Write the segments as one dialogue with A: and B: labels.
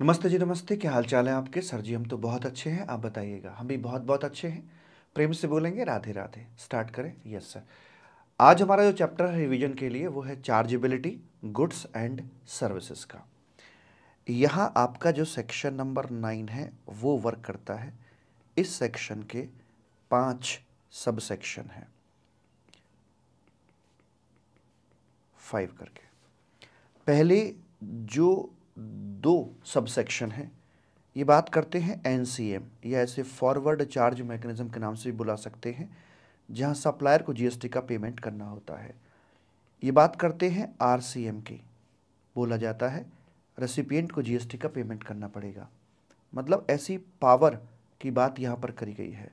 A: नमस्ते जी, नमस्ते। क्या हाल चाल है आपके? सर जी हम तो बहुत अच्छे हैं, आप बताइएगा। हम भी बहुत बहुत अच्छे हैं। प्रेम से बोलेंगे राधे राधे। स्टार्ट करें? Yes sir. आज हमारा जो चैप्टर है रिवीजन के लिए वो है चार्जेबिलिटी गुड्स एंड सर्विसेज का। यहाँ आपका जो सेक्शन नंबर 9 है वो वर्क करता है। इस सेक्शन के 5 सब सेक्शन हैं, 5 करके। पहले जो 2 सब सेक्शन हैं ये बात करते हैं एनसीएम या ऐसे फॉरवर्ड चार्ज मैकेनिज्म के नाम से भी बुला सकते हैं, जहां सप्लायर को जीएसटी का पेमेंट करना होता है। ये बात करते हैं आरसीएम की, बोला जाता है रेसिपिएंट को जीएसटी का पेमेंट करना पड़ेगा। मतलब ऐसी पावर की बात यहाँ पर करी गई है।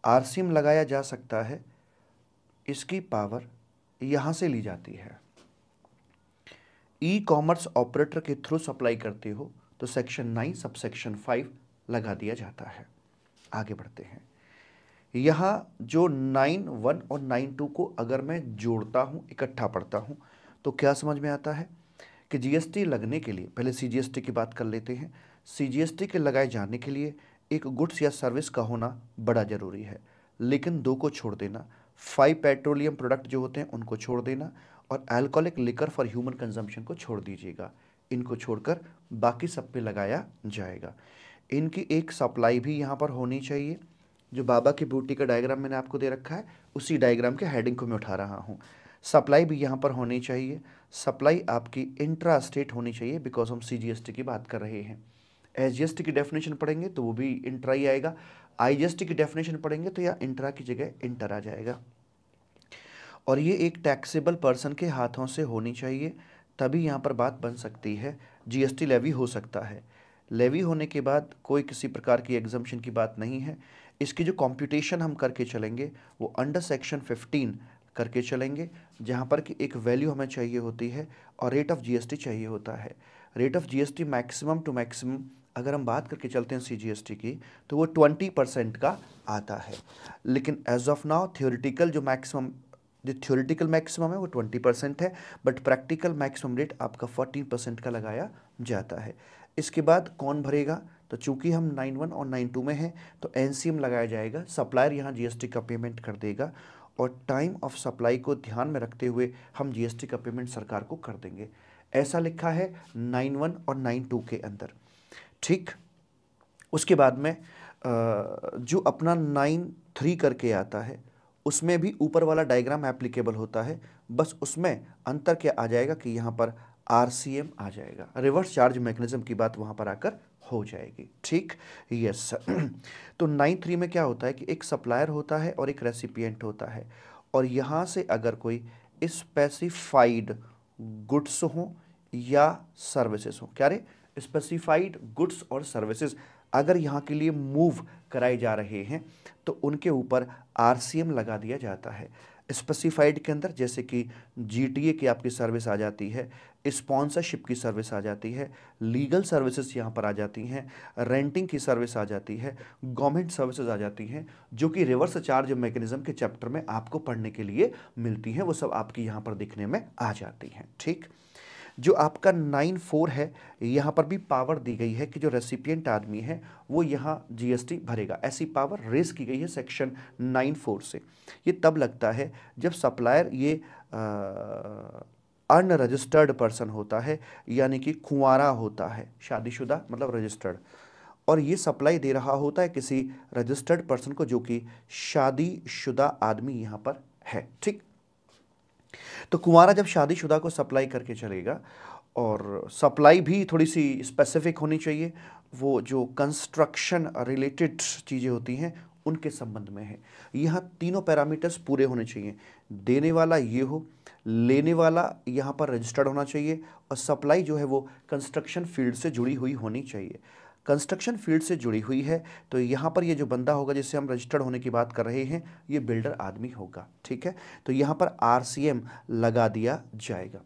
A: आरसीएम लगाया जा सकता है, इसकी पावर यहाँ से ली जाती है। ई कॉमर्स ऑपरेटर के थ्रू सप्लाई करते हो तो सेक्शन 9 सब सेक्शन 5 लगा दिया जाता है। आगे बढ़ते हैं। यहाँ जो 9(1) और 9(2) को अगर मैं जोड़ता हूँ, इकट्ठा पढ़ता हूँ, तो क्या समझ में आता है कि जीएसटी लगने के लिए पहले सीजीएसटी की बात कर लेते हैं। सीजीएसटी के लगाए जाने के लिए एक गुड्स या सर्विस का होना बड़ा ज़रूरी है, लेकिन 2 को छोड़ देना। 5 पेट्रोलियम प्रोडक्ट जो होते हैं उनको छोड़ देना और alcoholic liquor for human consumption को छोड़ दीजिएगा। इनको छोड़कर बाकी सब पे लगाया जाएगा। इनकी एक सप्लाई भी यहाँ पर होनी चाहिए। जो बाबा की ब्यूटी का डायग्राम मैंने आपको दे रखा है, उसी डायग्राम के हेडिंग को मैं उठा रहा हूँ। सप्लाई भी यहाँ पर होनी चाहिए। सप्लाई आपकी इंट्रा स्टेट होनी चाहिए, बिकॉज हम सीजीएसटी की बात कर रहे हैं। एसजीएसटी की डेफिनेशन पढ़ेंगे तो वो भी इंट्रा ही आएगा। आईजीएसटी की डेफिनेशन पढ़ेंगे तो या इंट्रा की जगह इंटर आ जाएगा। और ये एक टैक्सेबल पर्सन के हाथों से होनी चाहिए, तभी यहाँ पर बात बन सकती है। जीएसटी लेवी हो सकता है। लेवी होने के बाद कोई किसी प्रकार की एग्जम्पशन की बात नहीं है। इसकी जो कंप्यूटेशन हम करके चलेंगे वो अंडर सेक्शन 15 करके चलेंगे, जहाँ पर कि एक वैल्यू हमें चाहिए होती है और रेट ऑफ जीएसटी चाहिए होता है। Rate of GST maximum to maximum अगर हम बात करके चलते हैं सीजीएसटी की, तो वो 20% का आता है। लेकिन एज ऑफ नाउ थियोरिटिकल जो मैक्सिमम, जो थ्योरेटिकल मैक्सिमम है वो 20% है, बट प्रैक्टिकल मैक्सिमम रेट आपका 14% का लगाया जाता है। इसके बाद कौन भरेगा? तो चूंकि हम 9(1) और 9(2) में हैं तो एनसीएम लगाया जाएगा। सप्लायर यहाँ जीएसटी का पेमेंट कर देगा और टाइम ऑफ सप्लाई को ध्यान में रखते हुए हम जीएसटी का पेमेंट सरकार को कर देंगे। ऐसा लिखा है 9(1) और 9(2) के अंदर। ठीक। उसके बाद में जो अपना 9(3) करके आता है उसमें भी ऊपर वाला डायग्राम एप्लीकेबल होता है, बस उसमें अंतर क्या आ जाएगा कि यहाँ पर आरसीएम आ जाएगा। रिवर्स चार्ज मैकेनिज्म की बात वहाँ पर आकर हो जाएगी। ठीक, यस। तो 9(3) में क्या होता है कि एक सप्लायर होता है और एक रेसिपिएंट होता है, और यहाँ से अगर कोई स्पेसिफाइड गुड्स हो या सर्विसेज हो, क्या रे, स्पेसिफाइड गुड्स और सर्विसेज अगर यहाँ के लिए मूव कराए जा रहे हैं तो उनके ऊपर आरसीएम लगा दिया जाता है। स्पेसिफाइड के अंदर जैसे कि जीटीए की आपकी सर्विस आ जाती है, स्पॉन्सरशिप की सर्विस आ जाती है, लीगल सर्विसेज यहाँ पर आ जाती हैं, रेंटिंग की सर्विस आ जाती है, गवर्नमेंट सर्विसेज आ जाती हैं, जो कि रिवर्स चार्ज मैकेनिज्म के चैप्टर में आपको पढ़ने के लिए मिलती हैं। वो सब आपकी यहाँ पर दिखने में आ जाती हैं। ठीक। जो आपका 9(4) है, यहाँ पर भी पावर दी गई है कि जो रेसिपिएंट आदमी है वो यहाँ जीएसटी भरेगा। ऐसी पावर रेस की गई है सेक्शन 9(4) से। ये तब लगता है जब सप्लायर ये अनरजिस्टर्ड पर्सन होता है, यानी कि कुंवारा होता है, शादीशुदा मतलब रजिस्टर्ड, और ये सप्लाई दे रहा होता है किसी रजिस्टर्ड पर्सन को जो कि शादीशुदा आदमी यहाँ पर है। ठीक। तो कुंवारा जब शादीशुदा को सप्लाई करके चलेगा, और सप्लाई भी थोड़ी सी स्पेसिफिक होनी चाहिए, वो जो कंस्ट्रक्शन रिलेटेड चीज़ें होती हैं उनके संबंध में है। यहाँ तीनों पैरामीटर्स पूरे होने चाहिए। देने वाला ये हो, लेने वाला यहाँ पर रजिस्टर्ड होना चाहिए, और सप्लाई जो है वो कंस्ट्रक्शन फील्ड से जुड़ी हुई होनी चाहिए। कंस्ट्रक्शन फील्ड से जुड़ी हुई है तो यहाँ पर ये जो बंदा होगा जिससे हम रजिस्टर्ड होने की बात कर रहे हैं, ये बिल्डर आदमी होगा। ठीक है, तो यहाँ पर आरसीएम लगा दिया जाएगा।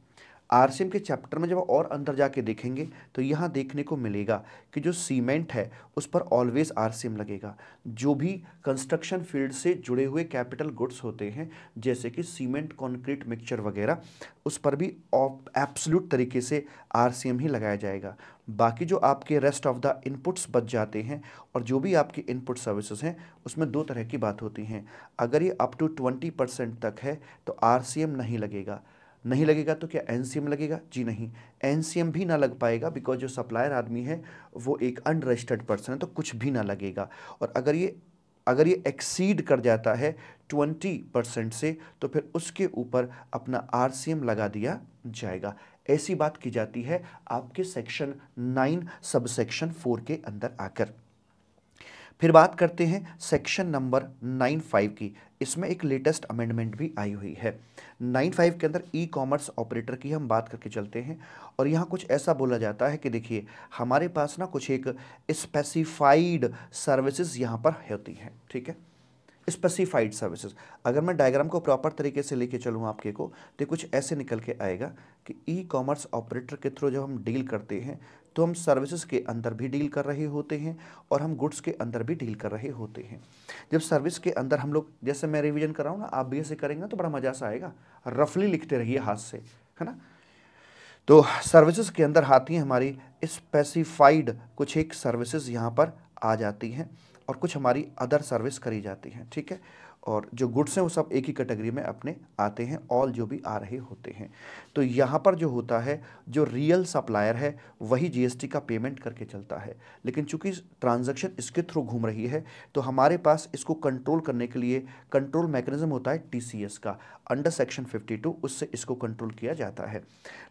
A: आरसीएम के चैप्टर में जब और अंदर जाके देखेंगे तो यहाँ देखने को मिलेगा कि जो सीमेंट है उस पर ऑलवेज आरसीएम लगेगा। जो भी कंस्ट्रक्शन फील्ड से जुड़े हुए कैपिटल गुड्स होते हैं जैसे कि सीमेंट कंक्रीट मिक्सचर वगैरह, उस पर भी एब्सोल्यूट तरीके से आरसीएम ही लगाया जाएगा। बाकी जो आपके रेस्ट ऑफ द इनपुट्स बच जाते हैं और जो भी आपकी इनपुट सर्विसेज हैं उसमें दो तरह की बात होती हैं। अगर ये अप टू 20% तक है तो आरसीएम नहीं लगेगा। नहीं लगेगा तो क्या एनसीएम लगेगा? जी नहीं, एनसीएम भी ना लग पाएगा, बिकॉज जो सप्लायर आदमी है वो एक अनरजिस्टर्ड पर्सन है, तो कुछ भी ना लगेगा। और अगर ये एक्सीड कर जाता है 20% से तो फिर उसके ऊपर अपना आरसीएम लगा दिया जाएगा। ऐसी बात की जाती है आपके सेक्शन 9 सब सेक्शन 4 के अंदर आकर। फिर बात करते हैं सेक्शन नंबर 9(5) की। इसमें एक लेटेस्ट अमेंडमेंट भी आई हुई है। 9(5) के अंदर ई कॉमर्स ऑपरेटर की हम बात करके चलते हैं और यहाँ कुछ ऐसा बोला जाता है कि देखिए हमारे पास ना कुछ एक स्पेसिफाइड सर्विसेज यहाँ पर होती हैं, ठीक है, स्पेसिफाइड सर्विसेज। अगर मैं डायग्राम को प्रॉपर तरीके से लेके चलूँ आपके को तो कुछ ऐसे निकल के आएगा कि ई कॉमर्स ऑपरेटर के थ्रू जब हम डील करते हैं तो हम सर्विसेज के अंदर भी डील कर रहे होते हैं और हम गुड्स के अंदर भी डील कर रहे होते हैं। जब सर्विस के अंदर हम लोग, जैसे मैं रिवीजन कर रहा हूँ ना, आप भी ऐसे करेंगे तो बड़ा मजा सा आएगा। रफली लिखते रहिए हाथ से, है ना। तो सर्विसेज के अंदर आती हैं हमारी स्पेसिफाइड कुछ एक सर्विसेज यहाँ पर आ जाती हैं और कुछ हमारी अदर सर्विस करी जाती हैं, ठीक है। और जो गुड्स हैं वो सब एक ही कैटेगरी में अपने आते हैं, ऑल जो भी आ रहे होते हैं। तो यहाँ पर जो होता है, जो रियल सप्लायर है वही जीएसटी का पेमेंट करके चलता है, लेकिन चूंकि ट्रांजैक्शन इसके थ्रू घूम रही है तो हमारे पास इसको कंट्रोल करने के लिए कंट्रोल मैकेनिज्म होता है टीसीएस का, अंडर सेक्शन 52 उससे इसको कंट्रोल किया जाता है।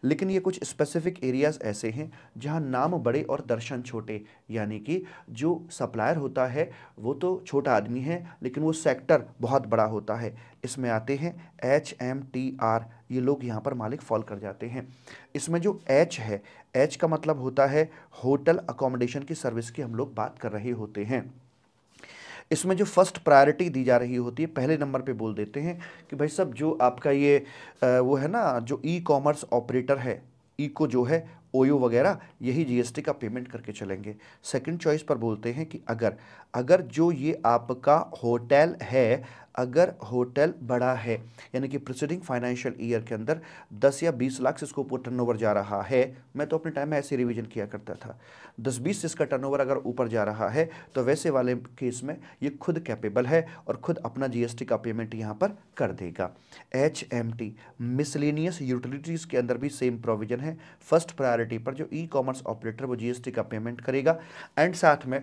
A: लेकिन ये कुछ स्पेसिफिक एरियाज ऐसे हैं जहाँ नाम बड़े और दर्शन छोटे, यानी कि जो सप्लायर होता है वो तो छोटा आदमी है लेकिन वो सेक्टर बहुत बड़ा होता है। इसमें आते हैं HMTR, ये लोग यहाँ पर मालिक फॉल कर जाते हैं। इसमें जो H है, H का मतलब होता है होटल अकोमोडेशन की सर्विस की हम लोग बात कर रहे होते हैं। इसमें जो फर्स्ट प्रायोरिटी दी जा रही होती है, पहले नंबर पे बोल देते हैं कि भाई साहब जो आपका ये वो है ना, जो ई कॉमर्स ऑपरेटर है, ई को जो है ओयो वगैरह, यही जीएसटी का पेमेंट करके चलेंगे। सेकंड चॉइस पर बोलते हैं कि अगर जो ये आपका होटल है, अगर होटल बड़ा है, यानी कि प्रीसीडिंग फाइनेंशियल ईयर के अंदर 10 या 20 लाख से इसको ऊपर टर्नओवर जा रहा है, मैं तो अपने टाइम में ऐसे रिवीजन किया करता था, 10-20 से इसका टर्नओवर अगर ऊपर जा रहा है तो वैसे वाले केस में ये खुद कैपेबल है और खुद अपना जीएसटी का पेमेंट यहाँ पर कर देगा। HMT मिसलेनियस यूटिलिटीज के अंदर भी सेम प्रोविजन है। फर्स्ट प्रायोरिटी पर जो ई कॉमर्स ऑपरेटर वो जीएसटी का पेमेंट करेगा एंड साथ में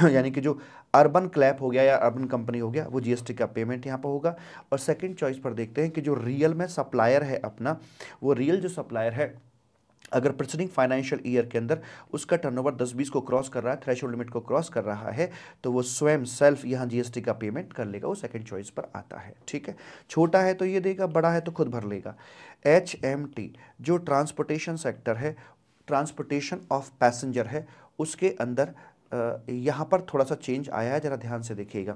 A: यानी कि जो अर्बन क्लैप हो गया या अर्बन कंपनी हो गया वो जीएसटी का पेमेंट यहाँ पर होगा। और सेकंड चॉइस पर देखते हैं कि जो रियल में सप्लायर है अपना, वो रियल जो सप्लायर है अगर प्रीसीडिंग फाइनेंशियल ईयर के अंदर उसका टर्नओवर 10-20 को क्रॉस कर रहा है, थ्रेशोल्ड लिमिट को क्रॉस कर रहा है, तो वो स्वयं सेल्फ यहाँ जीएसटी का पेमेंट कर लेगा, वो सेकंड चॉइस पर आता है, ठीक है। छोटा है तो ये देगा, बड़ा है तो खुद भर लेगा। HMT जो ट्रांसपोर्टेशन सेक्टर है, ट्रांसपोर्टेशन ऑफ पैसेंजर है, उसके अंदर यहाँ पर थोड़ा सा चेंज आया है, ज़रा ध्यान से देखिएगा।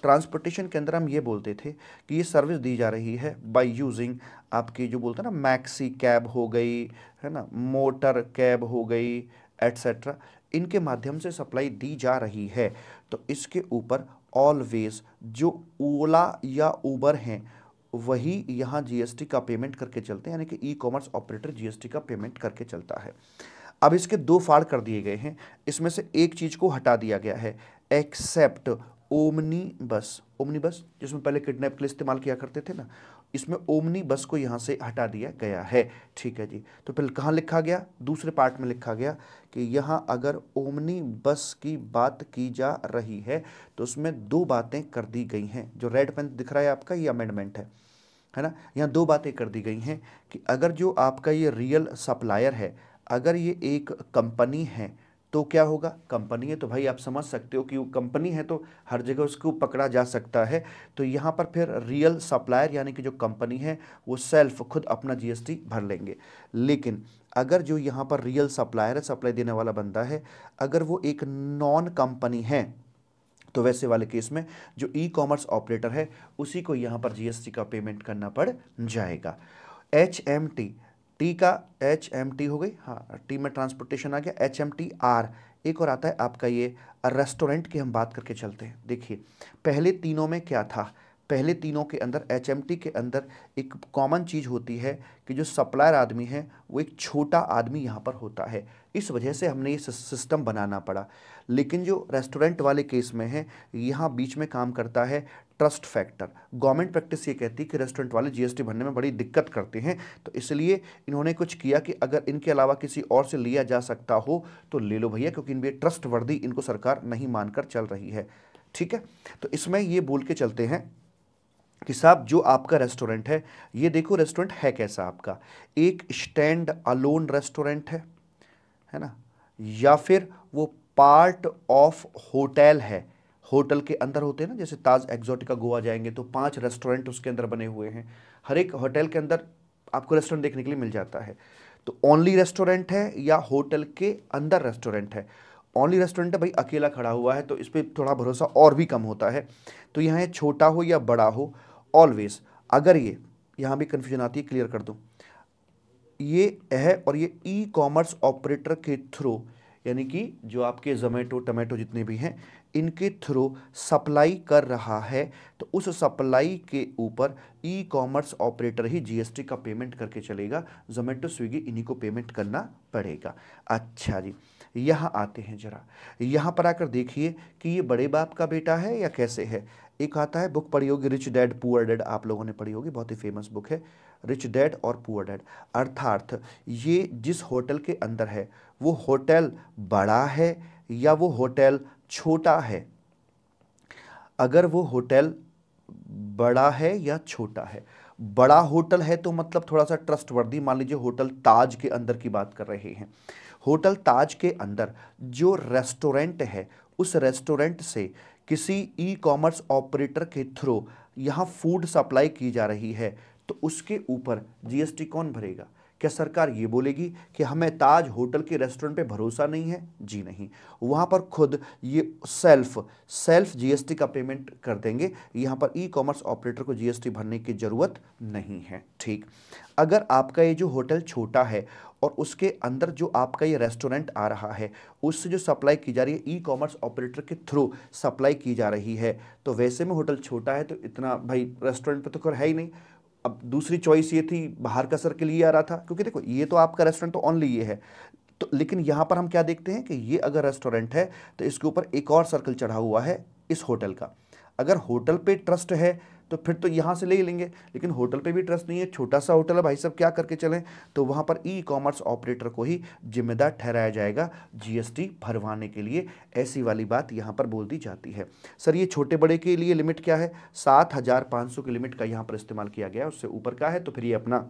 A: ट्रांसपोर्टेशन के अंदर हम ये बोलते थे कि ये सर्विस दी जा रही है बाय यूजिंग आपकी जो बोलते हैं ना मैक्सी कैब हो गई, है ना, मोटर कैब हो गई, एट्सेट्रा, इनके माध्यम से सप्लाई दी जा रही है। तो इसके ऊपर ऑलवेज जो ओला या उबर हैं वही यहाँ जीएसटी का पेमेंट करके चलते हैं, यानी कि ई कॉमर्स ऑपरेटर जीएसटी का पेमेंट करके चलता है। अब इसके दो फाड़ कर दिए गए हैं, इसमें से एक चीज को हटा दिया गया है, एक्सेप्ट ओमनी बस। ओमनी बस जिसमें पहले किडनैप के लिए इस्तेमाल किया करते थे ना, इसमें ओमनी बस को यहाँ से हटा दिया गया है, ठीक है जी। तो फिर कहाँ लिखा गया? दूसरे पार्ट में लिखा गया कि यहाँ अगर ओमनी बस की बात की जा रही है तो उसमें दो बातें कर दी गई हैं। जो रेड पेन दिख रहा है आपका, ये अमेंडमेंट है ना। यहाँ दो बातें कर दी गई हैं कि अगर जो आपका ये रियल सप्लायर है, अगर ये एक कंपनी है तो क्या होगा? कंपनी है तो भाई आप समझ सकते हो कि वो कंपनी है तो हर जगह उसको पकड़ा जा सकता है। तो यहाँ पर फिर रियल सप्लायर यानी कि जो कंपनी है वो सेल्फ खुद अपना जीएसटी भर लेंगे। लेकिन अगर जो यहाँ पर रियल सप्लायर है, सप्लाई देने वाला बंदा है, अगर वो एक नॉन कंपनी है तो वैसे वाले केस में जो ई कॉमर्स ऑपरेटर है उसी को यहाँ पर जीएसटी का पेमेंट करना पड़ जाएगा। HMT टी का HMT हो गई, हाँ टी में ट्रांसपोर्टेशन आ गया, HMTR। एक और आता है आपका ये रेस्टोरेंट की हम बात करके चलते हैं। देखिए पहले तीनों में क्या था, पहले तीनों के अंदर HMT के अंदर एक कॉमन चीज़ होती है कि जो सप्लायर आदमी है वो एक छोटा आदमी यहाँ पर होता है, इस वजह से हमने ये सिस्टम बनाना पड़ा। लेकिन जो रेस्टोरेंट वाले केस में है, यहाँ बीच में काम करता है ट्रस्ट फैक्टर। गवर्नमेंट प्रैक्टिस ये कहती है कि रेस्टोरेंट वाले GST भरने में बड़ी दिक्कत करते हैं, तो इसलिए इन्होंने कुछ किया कि अगर इनके अलावा किसी और से लिया जा सकता हो तो ले लो भैया, क्योंकि इनमें ट्रस्ट वर्दी इनको सरकार नहीं मानकर चल रही है। ठीक है, तो इसमें ये बोल के चलते हैं कि साहब जो आपका रेस्टोरेंट है, ये देखो रेस्टोरेंट है कैसा आपका, एक स्टैंड अलोन रेस्टोरेंट है ना, या फिर वो पार्ट ऑफ होटल है। होटल के अंदर होते हैं ना, जैसे ताज एक्सोटिका गोवा जाएंगे तो 5 रेस्टोरेंट उसके अंदर बने हुए हैं, हर एक होटल के अंदर आपको रेस्टोरेंट देखने के लिए मिल जाता है। तो ओनली रेस्टोरेंट है या होटल के अंदर रेस्टोरेंट है? ओनली रेस्टोरेंट है भाई, अकेला खड़ा हुआ है तो इस पर थोड़ा भरोसा और भी कम होता है। तो यहाँ छोटा हो या बड़ा हो, ऑलवेज अगर ये यहाँ भी कन्फ्यूजन आती है, क्लियर कर दूँ, ये है और ये ई-कॉमर्स ऑपरेटर के थ्रू, यानी कि जो आपके जोमेटो टोमेटो जितने भी हैं इनके थ्रू सप्लाई कर रहा है, तो उस सप्लाई के ऊपर ई-कॉमर्स ऑपरेटर ही GST का पेमेंट करके चलेगा, जोमेटो स्विगी इन्हीं को पेमेंट करना पड़ेगा। अच्छा जी, यहाँ आते हैं जरा, यहाँ पर आकर देखिए कि ये बड़े बाप का बेटा है या कैसे है। एक आता है, बुक पढ़ी होगी रिच डैड पुअर डैड, आप लोगों ने पढ़ी होगी, बहुत ही फेमस बुक है रिच डैड और पुअर डैड। अर्थात ये जिस होटल के अंदर है वो होटल बड़ा है या वो होटल छोटा है। अगर वो होटल बड़ा है या छोटा है, बड़ा होटल है तो मतलब थोड़ा सा ट्रस्टवर्दी, मान लीजिए होटल ताज के अंदर की बात कर रहे हैं, होटल ताज के अंदर जो रेस्टोरेंट है उस रेस्टोरेंट से किसी ई-कॉमर्स ऑपरेटर के थ्रू यहाँ फूड सप्लाई की जा रही है, तो उसके ऊपर GST कौन भरेगा? क्या सरकार ये बोलेगी कि हमें ताज होटल के रेस्टोरेंट पे भरोसा नहीं है? जी नहीं, वहाँ पर खुद ये सेल्फ GST का पेमेंट कर देंगे, यहाँ पर ई-कॉमर्स ऑपरेटर को GST भरने की ज़रूरत नहीं है। ठीक, अगर आपका ये जो होटल छोटा है और उसके अंदर जो आपका ये रेस्टोरेंट आ रहा है उससे जो सप्लाई की जा रही है ई-कॉमर्स ऑपरेटर के थ्रू सप्लाई की जा रही है, तो वैसे में होटल छोटा है तो इतना भाई रेस्टोरेंट पे तो खैर है ही नहीं। अब दूसरी चॉइस ये थी, बाहर का सर्कल ये आ रहा था, क्योंकि देखो ये तो आपका रेस्टोरेंट तो ओनली ये है, तो लेकिन यहाँ पर हम क्या देखते हैं कि ये अगर रेस्टोरेंट है तो इसके ऊपर एक और सर्कल चढ़ा हुआ है इस होटल का। अगर होटल पे ट्रस्ट है तो फिर तो यहाँ से ले ही लेंगे, लेकिन होटल पे भी ट्रस्ट नहीं है, छोटा सा होटल है भाई साहब, क्या करके चलें? तो वहाँ पर ई-कॉमर्स ऑपरेटर को ही जिम्मेदार ठहराया जाएगा GST भरवाने के लिए। ऐसी वाली बात यहाँ पर बोल दी जाती है। सर ये छोटे बड़े के लिए लिमिट क्या है? 7,500 की लिमिट का यहाँ पर इस्तेमाल किया गया है, उससे ऊपर का है तो फिर ये अपना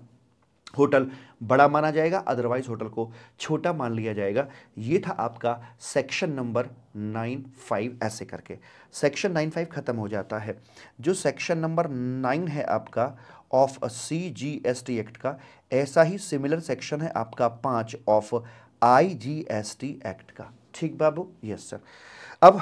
A: होटल बड़ा माना जाएगा, अदरवाइज होटल को छोटा मान लिया जाएगा। ये था आपका सेक्शन नंबर 95, ऐसे करके सेक्शन 95 खत्म हो जाता है। जो सेक्शन नंबर 9 है आपका ऑफ CGST एक्ट का, ऐसा ही सिमिलर सेक्शन है आपका 5 ऑफ IGST एक्ट का। ठीक बाबू? Yes sir. अब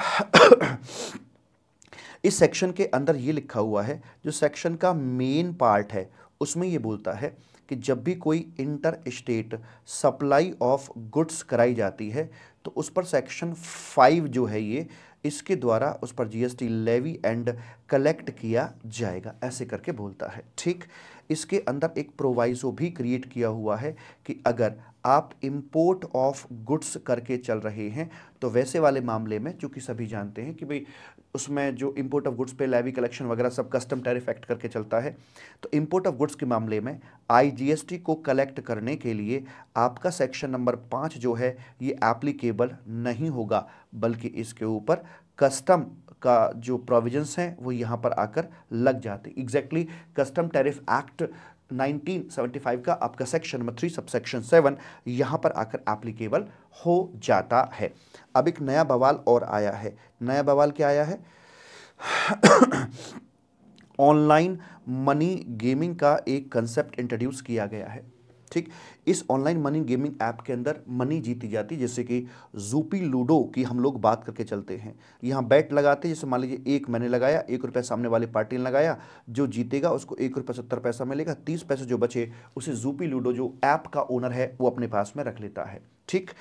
A: इस सेक्शन के अंदर ये लिखा हुआ है, जो सेक्शन का मेन पार्ट है उसमें ये बोलता है कि जब भी कोई inter state supply of goods कराई जाती है तो उस पर सेक्शन 5 जो है ये, इसके द्वारा उस पर GST लेवी एंड कलेक्ट किया जाएगा, ऐसे करके बोलता है। ठीक, इसके अंदर एक प्रोवाइजो भी क्रिएट किया हुआ है कि अगर आप इंपोर्ट ऑफ गुड्स करके चल रहे हैं तो वैसे वाले मामले में, चूँकि सभी जानते हैं कि भाई उसमें जो इंपोर्ट ऑफ गुड्स पे लेवी कलेक्शन वगैरह सब कस्टम टैरिफ एक्ट करके चलता है, तो इंपोर्ट ऑफ गुड्स के मामले में IGST को कलेक्ट करने के लिए आपका सेक्शन नंबर 5 जो है ये एप्लीकेबल नहीं होगा, बल्कि इसके ऊपर कस्टम का जो प्रोविजंस हैं वो यहाँ पर आकर लग जाते। एग्जैक्टली कस्टम टैरिफ एक्ट 1975 का आपका सेक्शन नंबर 3 सबसेक्शन 7 यहाँ पर आकर एप्लीकेबल हो जाता है। अब एक नया बवाल और आया है। नया बवाल क्या आया है? ऑनलाइन मनी गेमिंग का एक कंसेप्ट इंट्रोड्यूस किया गया है। ठीक, इस ऑनलाइन मनी गेमिंग ऐप के अंदर मनी जीती जाती है, जैसे कि जूपी लूडो की हम लोग बात करके चलते हैं। यहाँ बैट लगाते हैं, जैसे मान लीजिए एक मैंने लगाया, 1 रुपया सामने वाले पार्टी ने लगाया, जो जीतेगा उसको 1 रुपया 70 पैसा मिलेगा, 30 पैसे जो बचे उसे जूपी लूडो जो ऐप का ओनर है वो अपने पास में रख लेता है। ठीक,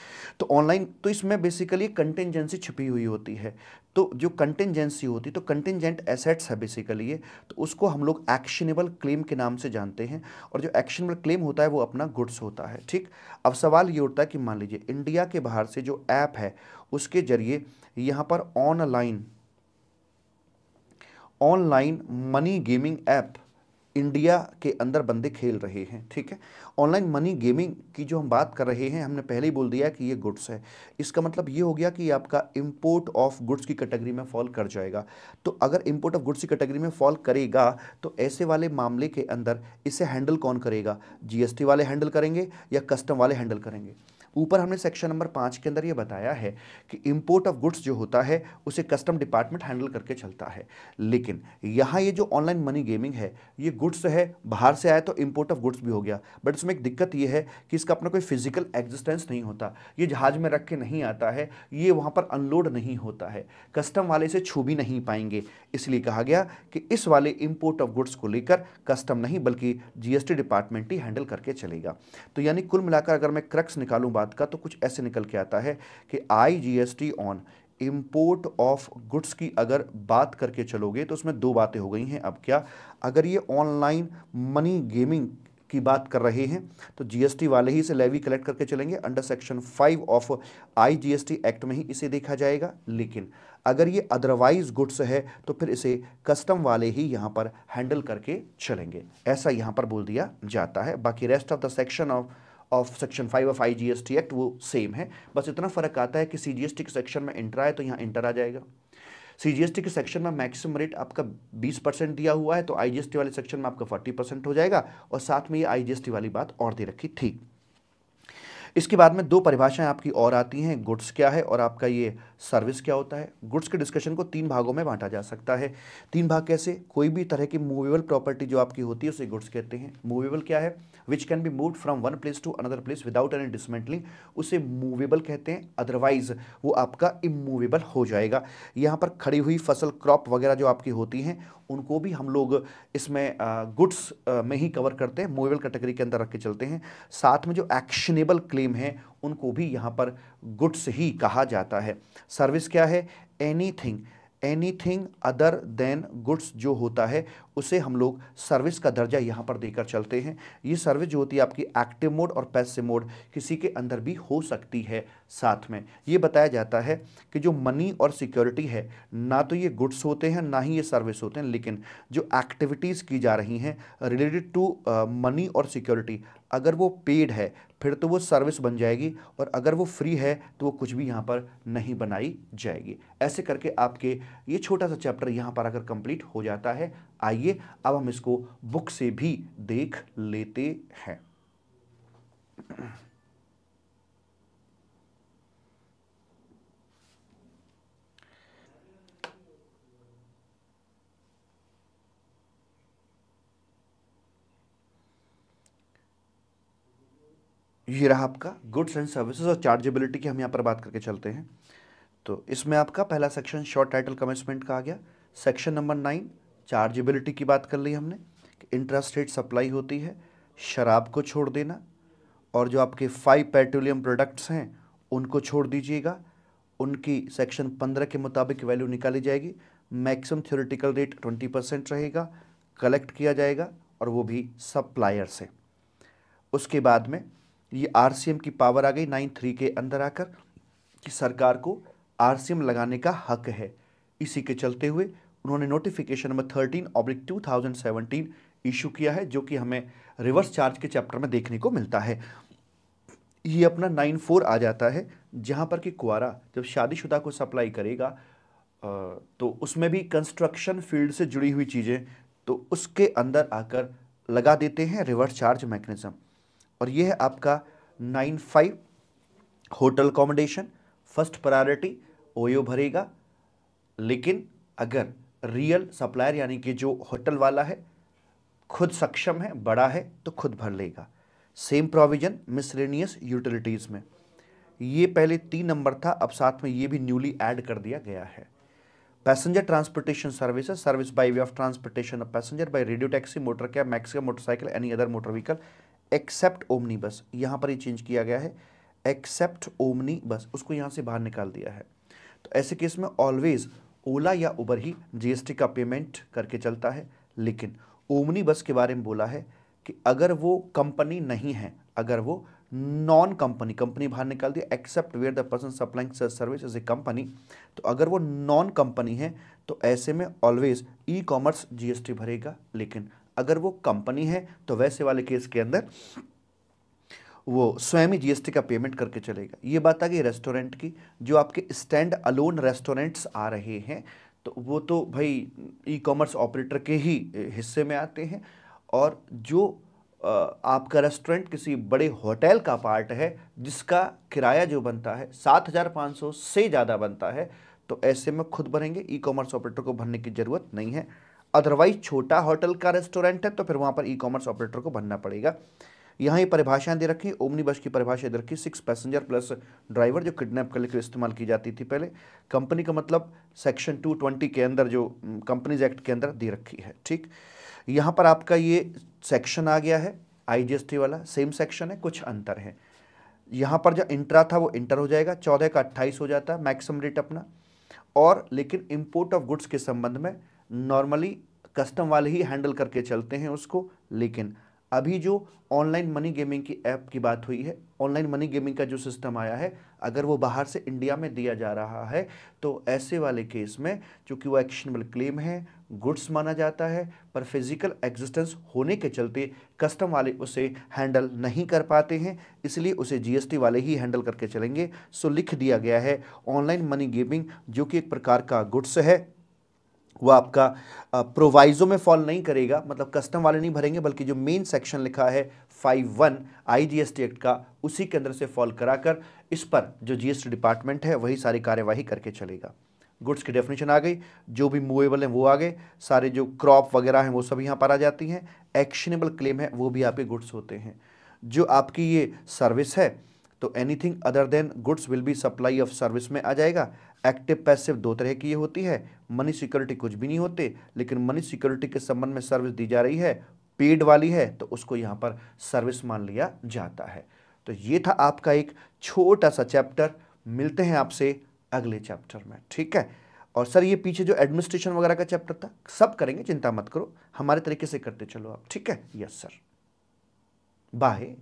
A: तो ऑनलाइन तो इसमें बेसिकली कंटिंजेंसी छिपी हुई होती है। तो जो कंटिंजेंसी होती है तो कंटिंजेंट एसेट्स है बेसिकली ये, तो उसको हम लोग एक्शनेबल क्लेम के नाम से जानते हैं, और जो एक्शनेबल क्लेम होता है वो अपना गुड्स होता है। ठीक, अब सवाल ये उठता है कि मान लीजिए इंडिया के बाहर से जो ऐप है उसके जरिए यहाँ पर online money gaming app India के अंदर बंदे खेल रहे हैं। ठीक है, ऑनलाइन मनी गेमिंग की जो हम बात कर रहे हैं, हमने पहले ही बोल दिया कि ये गुड्स है। इसका मतलब ये हो गया कि आपका इंपोर्ट ऑफ गुड्स की कैटेगरी में फॉल कर जाएगा। तो अगर इंपोर्ट ऑफ गुड्स की कैटेगरी में फॉल करेगा तो ऐसे वाले मामले के अंदर इसे हैंडल कौन करेगा? जीएसटी वाले हैंडल करेंगे या कस्टम वाले हैंडल करेंगे? ऊपर हमने सेक्शन नंबर 5 के अंदर ये बताया है कि इंपोर्ट ऑफ गुड्स जो होता है उसे कस्टम डिपार्टमेंट हैंडल करके चलता है। लेकिन यहाँ ये जो ऑनलाइन मनी गेमिंग है ये गुड्स है, बाहर से आया तो इंपोर्ट ऑफ गुड्स भी हो गया, बट इसमें एक दिक्कत ये है कि इसका अपना कोई फिजिकल एग्जिस्टेंस नहीं होता, ये जहाज में रख के नहीं आता है, ये वहाँ पर अनलोड नहीं होता है, कस्टम वाले इसे छू भी नहीं पाएंगे। इसलिए कहा गया कि इस वाले इंपोर्ट ऑफ गुड्स को लेकर कस्टम नहीं बल्कि जीएसटी डिपार्टमेंट ही हैंडल करके चलेगा। तो यानी कुल मिलाकर अगर मैं क्रक्स निकालूं बात का तो कुछ ऐसे निकल के आता है कि IGST on import of goods की अगर बात करके चलोगे तो उसमें दो बातें हो गई हैं। अब क्या, अगर ये ऑनलाइन मनी गेमिंग की बात कर रहे हैं तो जीएसटी वाले ही इसे लेवी कलेक्ट करके चलेंगे, under section 5 of IGST act में ही इसे देखा जाएगा। लेकिन अगर ये अदरवाइज गुड्स है तो फिर इसे कस्टम वाले ही यहाँ पर हैंडल करके चलेंगे, ऐसा यहाँ पर बोल दिया जाता है। बाकी rest of the section of section 5 of IGST act वो सेम है, बस इतना फर्क आता है कि सीजीएसटी के सेक्शन में इंटर आए तो यहाँ इंटर आ जाएगा। सीजीएसटी के सेक्शन में मैक्सिमम रेट आपका 20% दिया हुआ है तो आईजीएसटी वाले सेक्शन में आपका 40% हो जाएगा, और साथ में ये आईजीएसटी वाली बात और दे रखी थी। इसके बाद में दो परिभाषाएं आपकी और आती हैं, गुड्स क्या है और आपका ये सर्विस क्या होता है। गुड्स के डिस्कशन को 3 भागों में बांटा जा सकता है। 3 भाग कैसे? कोई भी तरह की मूवेबल प्रॉपर्टी जो आपकी होती है उसे गुड्स कहते हैं। मूवेबल क्या है? Which can be moved from one place to another place without any dismantling, उसे मूवेबल कहते हैं, अदरवाइज वो आपका इमूवेबल हो जाएगा। यहाँ पर खड़ी हुई फसल, क्रॉप वगैरह जो आपकी होती हैं उनको भी हम लोग इसमें गुड्स में ही कवर करते हैं, मूवेबल कैटेगरी के अंदर रख के चलते हैं। साथ में जो एक्शनेबल क्लेम है उनको भी यहाँ पर गुड्स ही कहा जाता है। सर्विस क्या है? एनीथिंग अदर देन गुड्स जो होता है उसे हम लोग सर्विस का दर्जा यहाँ पर देकर चलते हैं। ये सर्विस जो होती है आपकी एक्टिव मोड और पैसिव मोड किसी के अंदर भी हो सकती है। साथ में ये बताया जाता है कि जो मनी और सिक्योरिटी है ना तो ये गुड्स होते हैं ना ही ये सर्विस होते हैं, लेकिन जो एक्टिविटीज़ की जा रही हैं रिलेटेड टू मनी और सिक्योरिटी, अगर वो पेड है फिर तो वो सर्विस बन जाएगी, और अगर वो फ्री है तो वो कुछ भी यहाँ पर नहीं बनाई जाएगी। ऐसे करके आपके ये छोटा सा चैप्टर यहाँ पर अगर कंप्लीट हो जाता है। आइए अब हम इसको बुक से भी देख लेते हैं। ये रहा आपका गुड्स एंड सर्विसेज और चार्जेबिलिटी की हम यहाँ पर बात करके चलते हैं। तो इसमें आपका पहला सेक्शन शॉर्ट टाइटल कमेंसमेंट का आ गया। सेक्शन नंबर 9 चार्जेबिलिटी की बात कर ली हमने कि इंट्रास्टेट रेट सप्लाई होती है, शराब को छोड़ देना, और जो आपके 5 पेट्रोलियम प्रोडक्ट्स हैं उनको छोड़ दीजिएगा, उनकी सेक्शन 15 के मुताबिक वैल्यू निकाली जाएगी। मैक्सिमम थ्योरेटिकल रेट 20% रहेगा, कलेक्ट किया जाएगा और वो भी सप्लायर से। उसके बाद में ये आरसीएम की पावर आ गई 9(3) के अंदर आकर कि सरकार को आरसीएम लगाने का हक है। इसी के चलते हुए उन्होंने नोटिफिकेशन नंबर 13/2017 इशू किया है, जो कि हमें रिवर्स चार्ज के चैप्टर में देखने को मिलता है। ये अपना 9(4) आ जाता है, जहाँ पर कि कुआरा जब शादीशुदा को सप्लाई करेगा तो उसमें भी कंस्ट्रक्शन फील्ड से जुड़ी हुई चीज़ें तो उसके अंदर आकर लगा देते हैं रिवर्स चार्ज मैकेनिज्म। और यह है आपका 9(5) hotel accommodation, first priority OYO भरेगा, लेकिन अगर रियल सप्लायर यानी कि जो होटल वाला है खुद सक्षम है, बड़ा है, तो खुद भर लेगा। सेम प्रोविजन मिसलेनियस यूटिलिटीज में, ये पहले 3 नंबर था, अब साथ में ये भी न्यूली ऐड कर दिया गया है। Passenger transportation services, service by way of transportation of passenger by radio taxi, motor cab, maximum motorcycle, any other motor vehicle except omni bus. यहां पर ये चेंज किया गया है, एक्सेप्ट ओमनी बस, उसको यहां से बाहर निकाल दिया है। तो ऐसे केस में ऑलवेज ओला या उबर ही जीएसटी का पेमेंट करके चलता है, लेकिन ओमनी बस के बारे में बोला है कि अगर वो कंपनी नहीं है, अगर वो नॉन कंपनी, कंपनी बाहर निकाल दिया, except where the person supplying such service is a company, तो अगर वो नॉन कंपनी है तो ऐसे में ऑलवेज ई कॉमर्स जीएसटी भरेगा, लेकिन अगर वो कंपनी है तो वैसे वाले केस के अंदर वो स्वयं ही जीएसटी का पेमेंट करके चलेगा। ये बात आ गई रेस्टोरेंट की। जो आपके स्टैंड अलोन रेस्टोरेंट्स आ रहे हैं तो वो तो भाई ई कॉमर्स ऑपरेटर के ही हिस्से में आते हैं, और जो आपका रेस्टोरेंट किसी बड़े होटल का पार्ट है जिसका किराया जो बनता है 7,500 से ज़्यादा बनता है, तो ऐसे में खुद भरेंगे, ई कॉमर्स ऑपरेटर को भरने की ज़रूरत नहीं है। अदरवाइज छोटा होटल का रेस्टोरेंट है तो फिर वहाँ पर ई कॉमर्स ऑपरेटर को भरना पड़ेगा। यहाँ ये परिभाषाएं दे रखी, ओमनी बस की परिभाषा दे रखी, 6 पैसेंजर प्लस ड्राइवर, जो किडनैप करने के लिए इस्तेमाल की जाती थी पहले। कंपनी का मतलब सेक्शन 220 के अंदर, जो कंपनीज एक्ट के अंदर दे रखी है। ठीक, यहाँ पर आपका ये सेक्शन आ गया है आईजीएसटी वाला, सेम सेक्शन है, कुछ अंतर है। यहाँ पर जो इंट्रा था वो इंटर हो जाएगा, 14 का 28 हो जाता है मैक्सिमम रेट अपना। और लेकिन इंपोर्ट ऑफ गुड्स के संबंध में नॉर्मली कस्टम वाले ही हैंडल करके चलते हैं उसको, लेकिन अभी जो ऑनलाइन मनी गेमिंग की ऐप की बात हुई है, ऑनलाइन मनी गेमिंग का जो सिस्टम आया है, अगर वो बाहर से इंडिया में दिया जा रहा है तो ऐसे वाले केस में चूंकि वो एक्शनेबल क्लेम है, गुड्स माना जाता है, पर फिजिकल एग्जिस्टेंस होने के चलते कस्टम वाले उसे हैंडल नहीं कर पाते हैं, इसलिए उसे जीएसटी वाले ही हैंडल करके चलेंगे। सो लिख दिया गया है ऑनलाइन मनी गेमिंग जो कि एक प्रकार का गुड्स है, वो आपका प्रोवाइजो में फॉल नहीं करेगा, मतलब कस्टम वाले नहीं भरेंगे, बल्कि जो मेन सेक्शन लिखा है 5(1) आईजीएसटी एक्ट का, उसी के अंदर से फॉल कराकर इस पर जो जीएसटी डिपार्टमेंट है वही सारी कार्यवाही करके चलेगा। गुड्स की डेफिनेशन आ गई, जो भी मूवेबल हैं वो आ गए, सारे जो क्रॉप वगैरह हैं वो सब यहाँ पर आ जाती हैं, एक्शनेबल क्लेम है वो भी आपके गुड्स होते हैं। जो आपकी ये सर्विस है तो anything other than goods will be supply of service में आ जाएगा। एक्टिव पैसिव 2 तरह की ये होती है, मनी सिक्योरिटी कुछ भी नहीं होते, लेकिन मनी सिक्योरिटी के संबंध में सर्विस दी जा रही है, पेड वाली है, तो उसको यहाँ पर सर्विस मान लिया जाता है। तो ये था आपका एक छोटा सा चैप्टर, मिलते हैं आपसे अगले चैप्टर में, ठीक है। और सर ये पीछे जो एडमिनिस्ट्रेशन वगैरह का चैप्टर था सब करेंगे, चिंता मत करो, हमारे तरीके से करते चलो आप, ठीक है। Yes sir, bye.